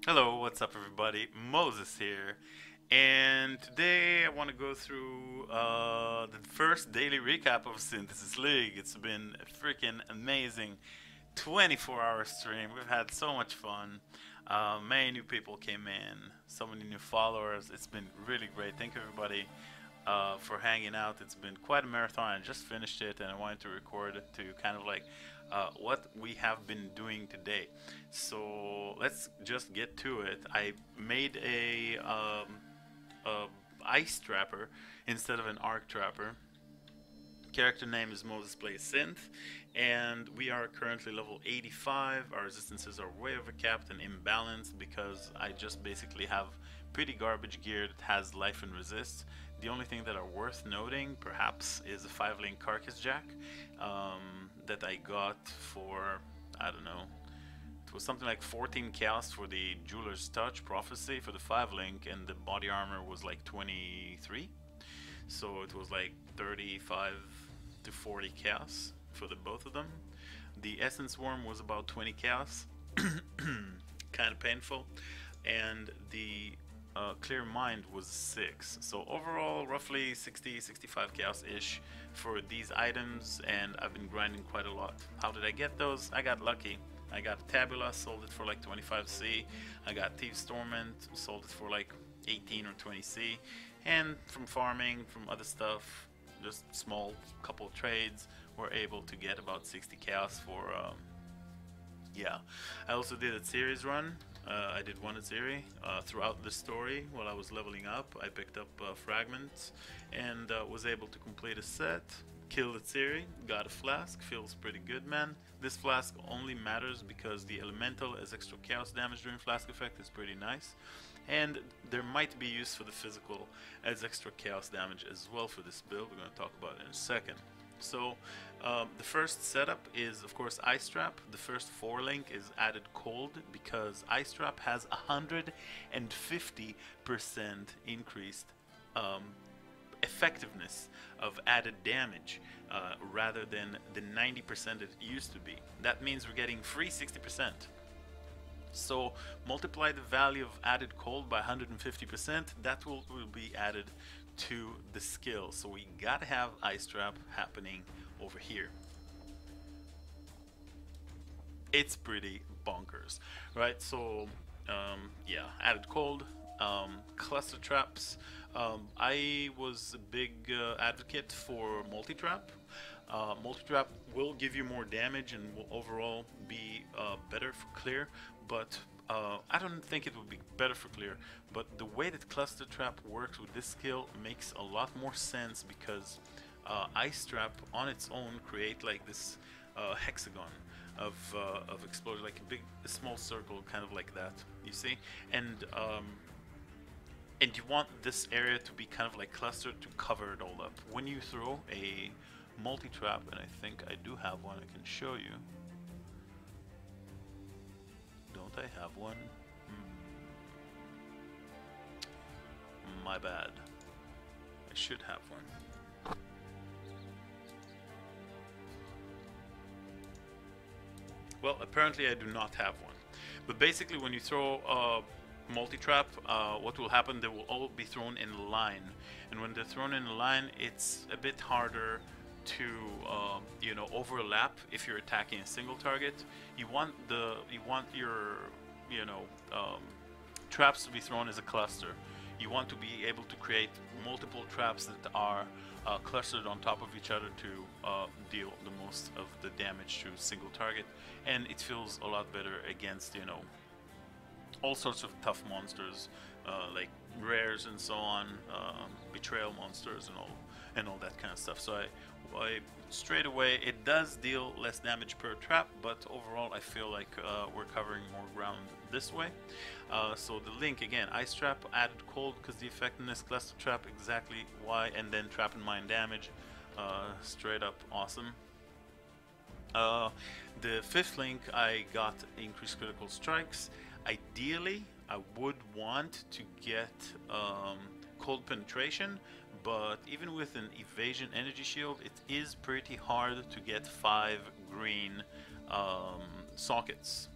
Hello, what's up, everybody? Moses here, and today I want to go through the first daily recap of Synthesis League. It's been a freaking amazing 24-hour stream. We've had so much fun. Many new people came in, so many new followers. It's been really great. Thank you, everybody, for hanging out. It's been quite a marathon. I just finished it, and I wanted to record it to kind of like what we have been doing today. So let's just get to it. I made a ice trapper instead of an arc trapper. Character name is Moses Plays Synth, and we are currently level 85. Our resistances are way overcapped and imbalanced because I just basically have pretty garbage gear that has life and resist. The only thing that are worth noting, perhaps, is a 5-link carcass jack that I got for, I don't know, it was something like 14 chaos for the Jeweler's Touch Prophecy for the 5-link, and the body armor was like 23. So it was like 35 to 40 chaos for the both of them. The Essence Worm was about 20 chaos, kind of painful, and the Clear Mind was 6. So overall, roughly 60-65 chaos ish for these items, and I've been grinding quite a lot. How did I get those? I got lucky. I got Tabula, sold it for like 25C. I got Thieves Torment, sold it for like 18 or 20C. And from farming, from other stuff, just small couple of trades, we're able to get about 60 chaos for, yeah. I also did a series run. I did one series throughout the story while I was leveling up. I picked up fragments and was able to complete a set. Killed a series, got a flask, feels pretty good, man. This flask only matters because the elemental as extra chaos damage during flask effect is pretty nice. And there might be use for the physical as extra chaos damage as well for this build. We're going to talk about it in a second. So the first setup is, of course, Ice Trap. The first 4-link is added cold because Ice Trap has 150% increased um, effectiveness of added damage rather than the 90% it used to be. That means we're getting free 60%. So multiply the value of added cold by 150%, that will be added to the skill. So we gotta have Ice Trap happening over here. It's pretty bonkers, right? So yeah, added cold, cluster traps. I was a big advocate for multi-trap. Multi-trap will give you more damage and will overall be better for clear, but I don't think it would be better for clear. But the way that cluster trap works with this skill makes a lot more sense because ice trap on its own create like this hexagon of explosion, like a small circle, kind of like that. You see, and you want this area to be kind of like clustered to cover it all up. When you throw a multi-trap, and I think I do have one I can show you. Don't I have one? My bad. I should have one. Well, apparently I do not have one. But basically when you throw a multi-trap, what will happen, they will all be thrown in a line. And when they're thrown in a line, it's a bit harder to you know, overlap if you're attacking a single target. You want your, you know, traps to be thrown as a cluster. You want to be able to create multiple traps that are clustered on top of each other to deal the most of the damage to a single target, and it feels a lot better against, you know, all sorts of tough monsters like rares and so on, betrayal monsters and all that kind of stuff. So I straight away, it does deal less damage per trap, but overall I feel like we're covering more ground this way. So the link again, Ice Trap added cold because the effectiveness, cluster trap exactly why, and then trap and mine damage, straight up awesome. The 5th link I got increased critical strikes. Ideally I would want to get cold penetration, but even with an evasion energy shield it is pretty hard to get 5 green sockets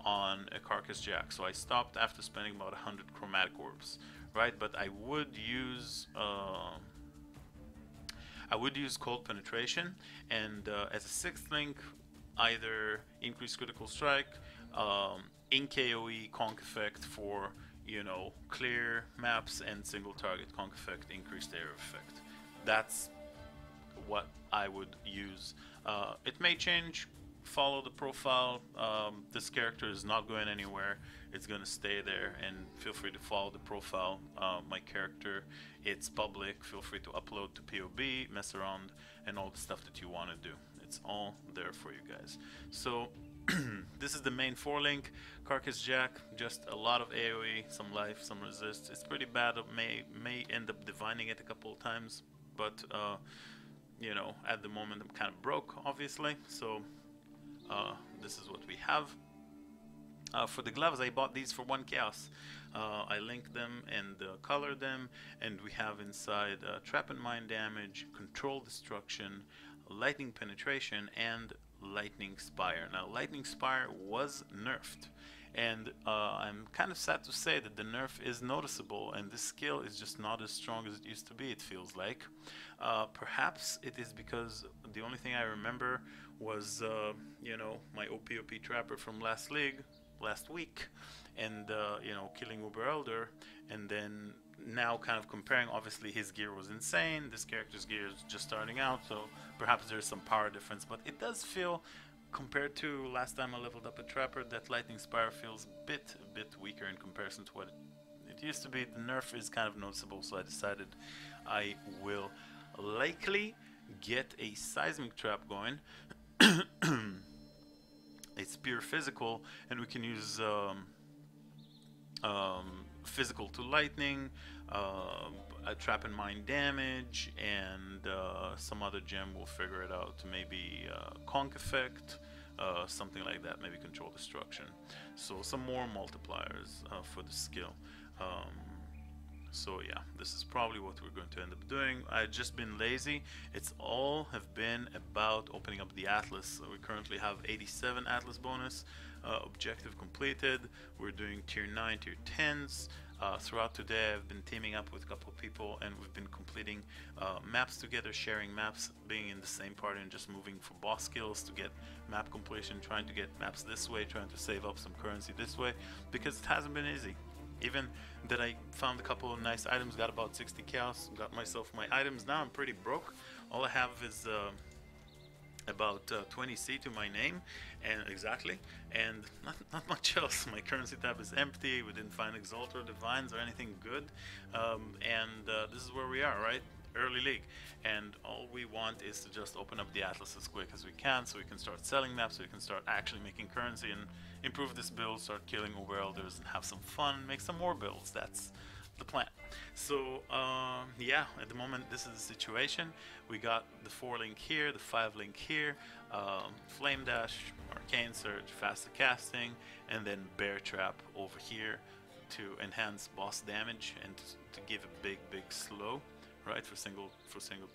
on a Carcass Jack, so I stopped after spending about 100 chromatic orbs, right? But I would use cold penetration, and as a sixth link, either increase critical strike, in KOE conk effect for, you know, clear maps, and single target conk effect, increased area effect. That's what I would use. It may change. Follow the profile. This character is not going anywhere. It's gonna stay there, and feel free to follow the profile. My character, it's public. Feel free to upload to POB, mess around, and all the stuff that you want to do. It's all there for you guys. So this is the main 4-link Carcass Jack. Just a lot of AoE, some life, some resist. It's pretty bad. May end up divining it a couple of times, but you know, at the moment I'm kind of broke, obviously. So this is what we have. For the gloves, I bought these for 1 chaos. I linked them and colored them, and we have inside trap and mine damage, control destruction, lightning penetration, and lightning spire. Now, lightning spire was nerfed, and I'm kind of sad to say that the nerf is noticeable, and this skill is just not as strong as it used to be, it feels like. Perhaps it is because the only thing I remember was, you know, my OP Trapper from last week, and you know, killing Uber Elder, and then now kind of comparing. Obviously his gear was insane, this character's gear is just starting out, so perhaps there's some power difference, but it does feel, compared to last time I leveled up a Trapper, that Lightning Spire feels a bit weaker in comparison to what it used to be. The nerf is kind of noticeable, so I decided I will likely get a seismic trap going. It's pure physical, and we can use physical to lightning, a trap and mine damage, and some other gem. We'll figure it out. Maybe conk effect, something like that. Maybe control destruction. So some more multipliers for the skill. So yeah, this is probably what we're going to end up doing. I've just been lazy. It's all have been about opening up the Atlas. So we currently have 87 Atlas bonus, objective completed. We're doing tier 9, tier 10s. Throughout today I've been teaming up with a couple of people, and we've been completing maps together, sharing maps, being in the same party, and just moving for boss skills to get map completion, trying to get maps this way, trying to save up some currency this way, because it hasn't been easy. Even that I found a couple of nice items, got about 60 chaos, got myself my items. Now I'm pretty broke. All I have is about 20 C to my name, and exactly, and not much else. My currency tab is empty. We didn't find Exalt or Divines or anything good, and this is where we are, right? Early league, and all we want is to just open up the Atlas as quick as we can, so we can start selling maps, so we can start actually making currency and improve this build, start killing Uber Elders, and have some fun, make some more builds. That's the plan. So yeah, at the moment this is the situation. We got the 4-link here, the 5-link here, Flame Dash, Arcane Surge, faster casting, and then Bear Trap over here to enhance boss damage and to give a big slow, right, for single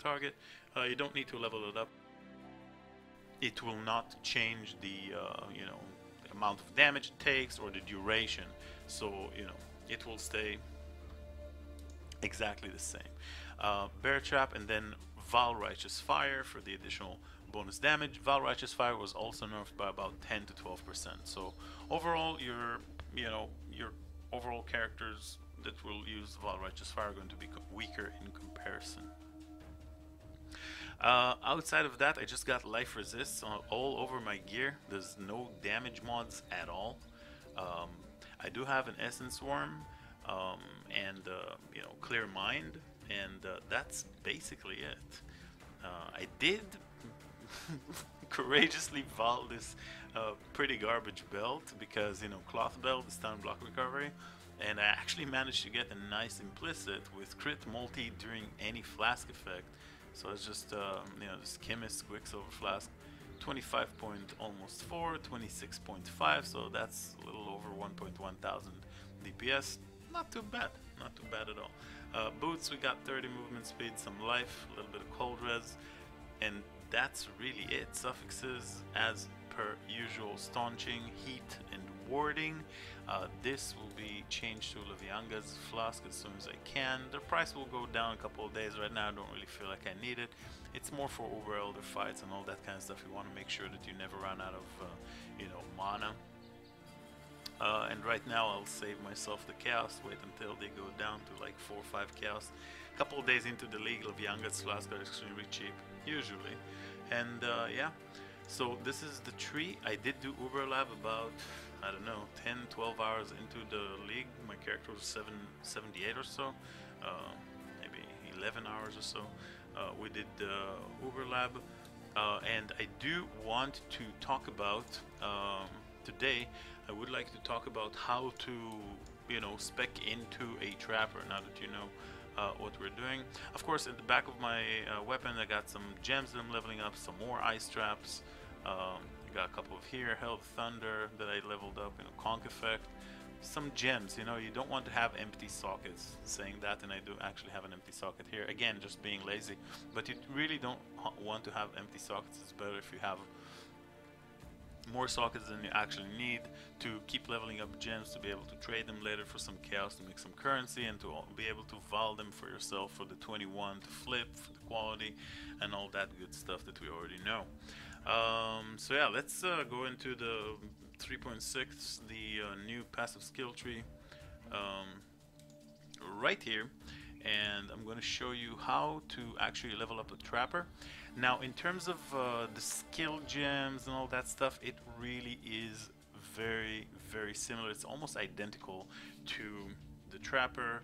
target. You don't need to level it up. It will not change the you know, the amount of damage it takes or the duration, so you know, it will stay exactly the same. Bear Trap, and then Val Righteous Fire for the additional bonus damage. Val Righteous Fire was also nerfed by about 10 to 12%. So overall, your overall characters that will use Val Righteous Fire are going to be weaker in comparison. Outside of that, I just got life resists all over my gear. There's no damage mods at all. I do have an Essence Worm, and you know, Clear Mind, and that's basically it. I did courageously Val this pretty garbage belt, because, you know, Cloth Belt is stun block recovery, and I actually managed to get a nice implicit with crit multi during any flask effect. So it's just you know, this Chemist Quicksilver Flask, 25.4, 26.5, so that's a little over 1.1 thousand DPS. Not too bad, not too bad at all. Boots, we got 30 movement speed, some life, a little bit of cold res, and that's really it. Suffixes, as per usual, staunching, heat, and rewarding. This will be changed to Levianga's flask as soon as I can. The price will go down a couple of days. Right now I don't really feel like I need it. It's more for over elder fights and all that kind of stuff. You want to make sure that you never run out of you know, mana. And right now I'll save myself the chaos, wait until they go down to like 4 or 5 chaos. A couple of days into the league, Levianga's flask are extremely cheap, usually. And yeah, so this is the tree. I did do Uberlab about, I don't know, 10-12 hours into the league. My character was 778 or so, maybe 11 hours or so. We did Uberlab, and I do want to talk about today. I would like to talk about how to, you know, spec into a trapper now that you know what we're doing. Of course, at the back of my weapon I got some gems that I'm leveling up, some more ice traps. I got a couple of here, Hell of Thunder that I leveled up, you know, Conk Effect. Some gems, you know, you don't want to have empty sockets. Saying that, and I do actually have an empty socket here. Again, just being lazy. But you really don't want to have empty sockets. It's better if you have more sockets than you actually need to keep leveling up gems, to be able to trade them later for some chaos, to make some currency, and to be able to val them for yourself for the 21 to flip, for the quality, and all that good stuff that we already know. So yeah, let's go into the 3.6, the new passive skill tree right here, and I'm going to show you how to actually level up a trapper. Now, in terms of the skill gems and all that stuff, it really is very, very similar. It's almost identical to the trapper,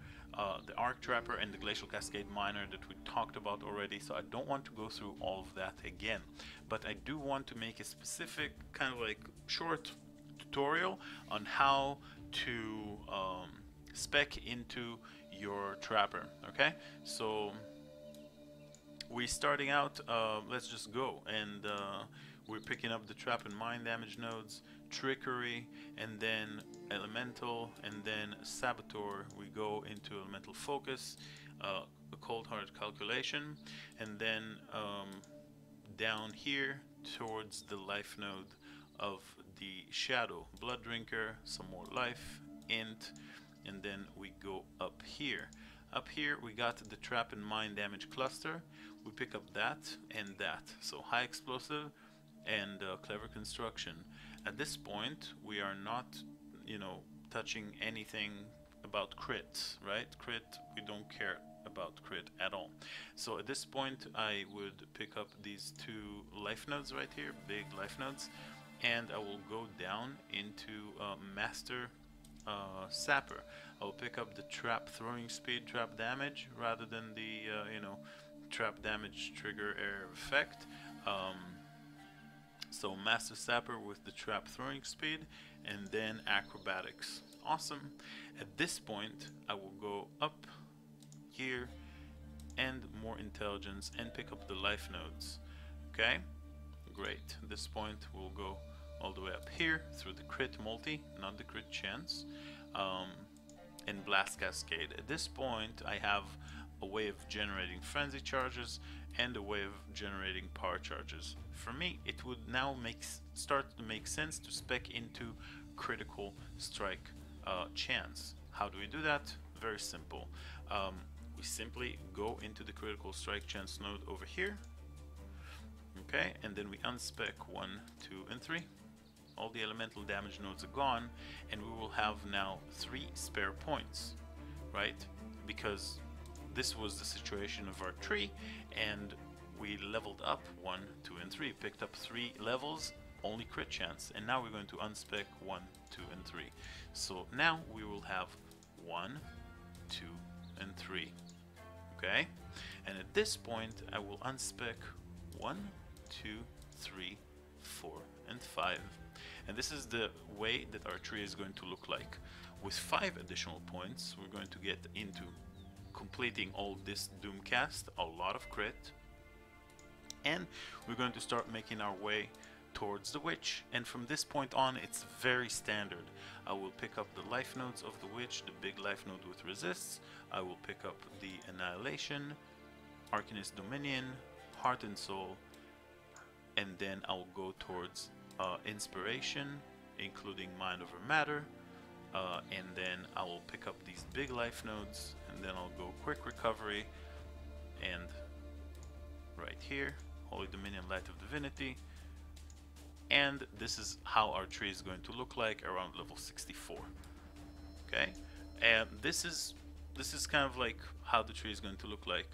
the arc trapper, and the glacial cascade miner that we talked about already. So I don't want to go through all of that again, but I do want to make a specific kind of like short tutorial on how to spec into your trapper. Okay, so we're starting out, let's just go, and we're picking up the trap and mine damage nodes, trickery, and then elemental, and then saboteur. We go into elemental focus, a cold-hearted calculation, and then down here towards the life node of the shadow, blood drinker, some more life, int, and then we go up here. Up here we got the trap and mine damage cluster. We pick up that and that. So high explosive and clever construction. At this point we are not, you know, touching anything about crit, right? Crit, we don't care about crit at all. So at this point I would pick up these 2 life nodes right here, big life nodes, and I will go down into master sapper. I'll pick up the trap throwing speed, trap damage, rather than the you know, trap damage trigger area effect. So master sapper with the trap throwing speed, and then acrobatics. Awesome. At this point I will go up here and more intelligence and pick up the life nodes. Okay, great. At this point we'll go all the way up here through the crit multi, not the crit chance, and blast cascade. At this point I have a way of generating frenzy charges and a way of generating power charges. For me, it would now start to make sense to spec into critical strike chance. How do we do that? Very simple. We simply go into the critical strike chance node over here, okay, and then we unspec 1, 2, and 3. All the elemental damage nodes are gone, and we will have now 3 spare points, right? Because this was the situation of our tree, and we leveled up 1, 2, and 3, picked up 3 levels, only crit chance, and now we're going to unspec 1, 2, and 3. So now we will have 1, 2, and 3. Okay, and at this point I will unspec 1, 2, 3, 4, and 5. And this is the way that our tree is going to look like. With 5 additional points, we're going to get into completing all this Doomcast, a lot of crit, and we're going to start making our way towards the witch. And from this point on, it's very standard. I will pick up the life nodes of the witch, the big life node with resists. I will pick up the annihilation, Arcanist Dominion, heart and soul, and then I'll go towards inspiration, including mind over matter, and then I will pick up these big life nodes, and then I'll go quick recovery, and right here, Holy Dominion, Light of Divinity, and this is how our tree is going to look like around level 64. Okay, and this is kind of like how the tree is going to look like.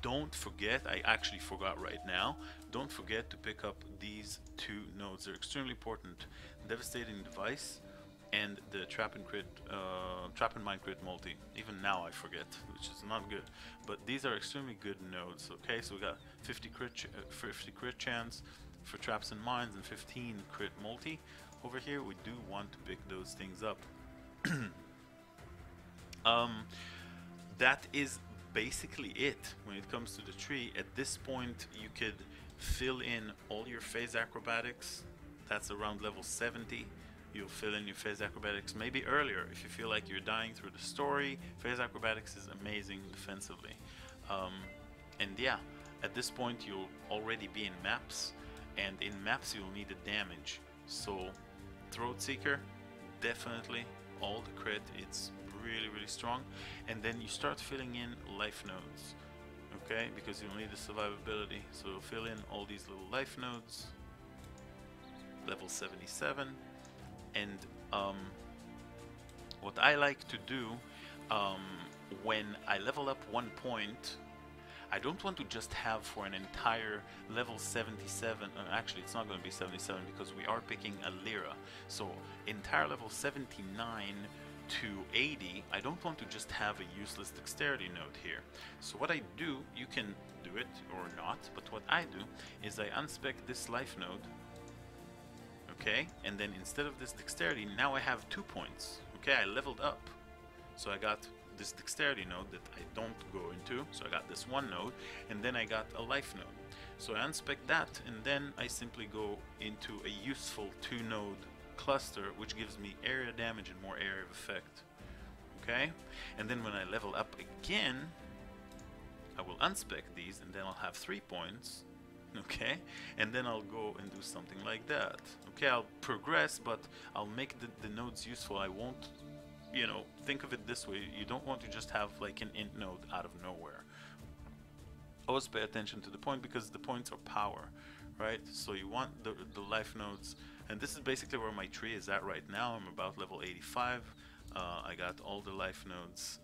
Don't forget, I actually forgot right now, don't forget to pick up these two nodes. They're extremely important. Devastating Device and the Trap and Mind Crit multi. Even now I forget, which is not good. But these are extremely good nodes. Okay, so we got 50 crit chance for Traps and Minds and 15 crit multi. Over here we do want to pick those things up. That is basically it when it comes to the tree. At this point you could fill in all your phase acrobatics. That's around level 70. You'll fill in your phase acrobatics maybe earlier if you feel like you're dying through the story. Phase acrobatics is amazing defensively. And yeah, at this point you'll already be in maps, and in maps you'll need a damage. So Throat Seeker, definitely all the crit, it's really strong. And then you start filling in life nodes, okay, because you'll need the survivability. So fill in all these little life nodes, level 77. And what I like to do when I level up 1 point, I don't want to just have for an entire level 77, actually it's not going to be 77 because we are picking a Lyra, so entire level 79 to 80, I don't want to just have a useless dexterity node here. So what I do, you can do it or not, but what I do is I unspec this life node, okay, and then instead of this dexterity, now I have 2 points. Okay, I leveled up, so I got this dexterity node that I don't go into, so I got this 1 node, and then I got a life node. So I unspec that, and then I simply go into a useful 2 node cluster, which gives me area damage and more area of effect. Okay, and then when I level up again, I will unspec these, and then I'll have 3 points. Okay, and then I'll go and do something like that. Okay, I'll progress, but I'll make the nodes useful. I won't, you know, think of it this way. You don't want to just have like an int node out of nowhere. Always pay attention to the point, because the points are power, right? So you want the life nodes, and this is basically where my tree is at right now. I'm about level 85. I got all the life nodes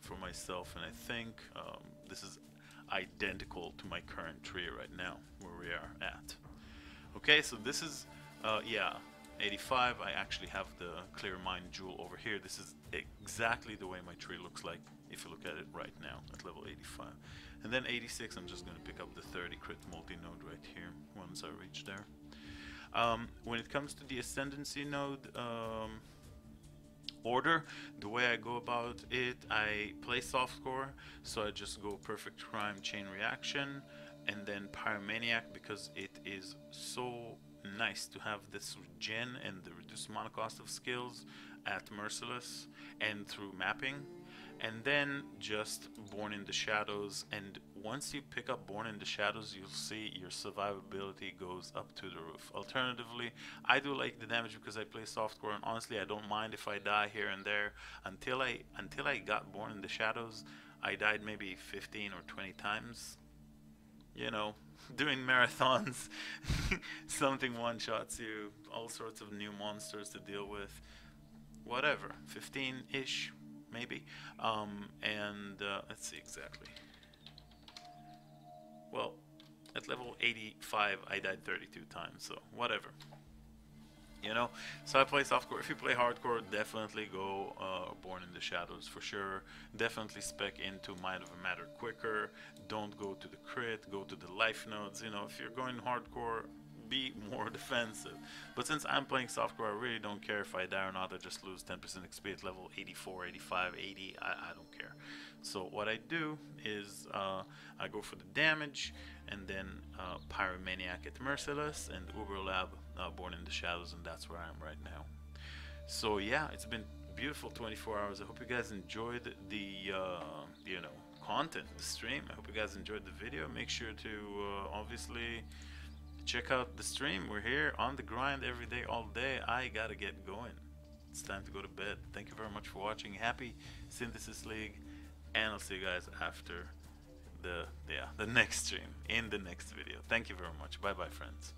for myself, and I think this is identical to my current tree right now, where we are at. Okay, so this is yeah, 85. I actually have the Clear Mind Jewel over here. This is exactly the way my tree looks like if you look at it right now at level 85. And then 86, I'm just going to pick up the 30 crit multi-node right here once I reach there. When it comes to the Ascendancy node order, the way I go about it, I play softcore, so I just go Perfect Crime, Chain Reaction, and then Pyromaniac, because it is so nice to have this regen and the reduced mana cost of skills at Merciless and through mapping. And then just Born in the Shadows, and once you pick up Born in the Shadows, you'll see your survivability goes up to the roof. Alternatively, I do like the damage because I play softcore, and honestly I don't mind if I die here and there. Until I got Born in the Shadows, I died maybe 15 or 20 times. You know, doing marathons, something one-shots you, all sorts of new monsters to deal with, whatever, 15-ish. Maybe, and let's see exactly. Well, at level 85 I died 32 times, so whatever. You know, so I play softcore. If you play hardcore, definitely go Born in the Shadows for sure. Definitely spec into Mind Over Matter quicker. Don't go to the crit, go to the life nodes. You know, if you're going hardcore, be more defensive. But since I'm playing softcore, I really don't care if I die or not. I just lose 10% XP at level 84, 85, 80. I don't care. So what I do is I go for the damage, and then Pyromaniac at Merciless, and Uber Lab Born in the Shadows, and that's where I am right now. So yeah, it's been beautiful 24 hours. I hope you guys enjoyed the you know, content, the stream. I hope you guys enjoyed the video. Make sure to obviously check out the stream. We're here on the grind every day, all day. I gotta get going. It's time to go to bed. Thank you very much for watching. Happy Synthesis League, and I'll see you guys after the next stream, in the next video. Thank you very much. Bye bye, friends.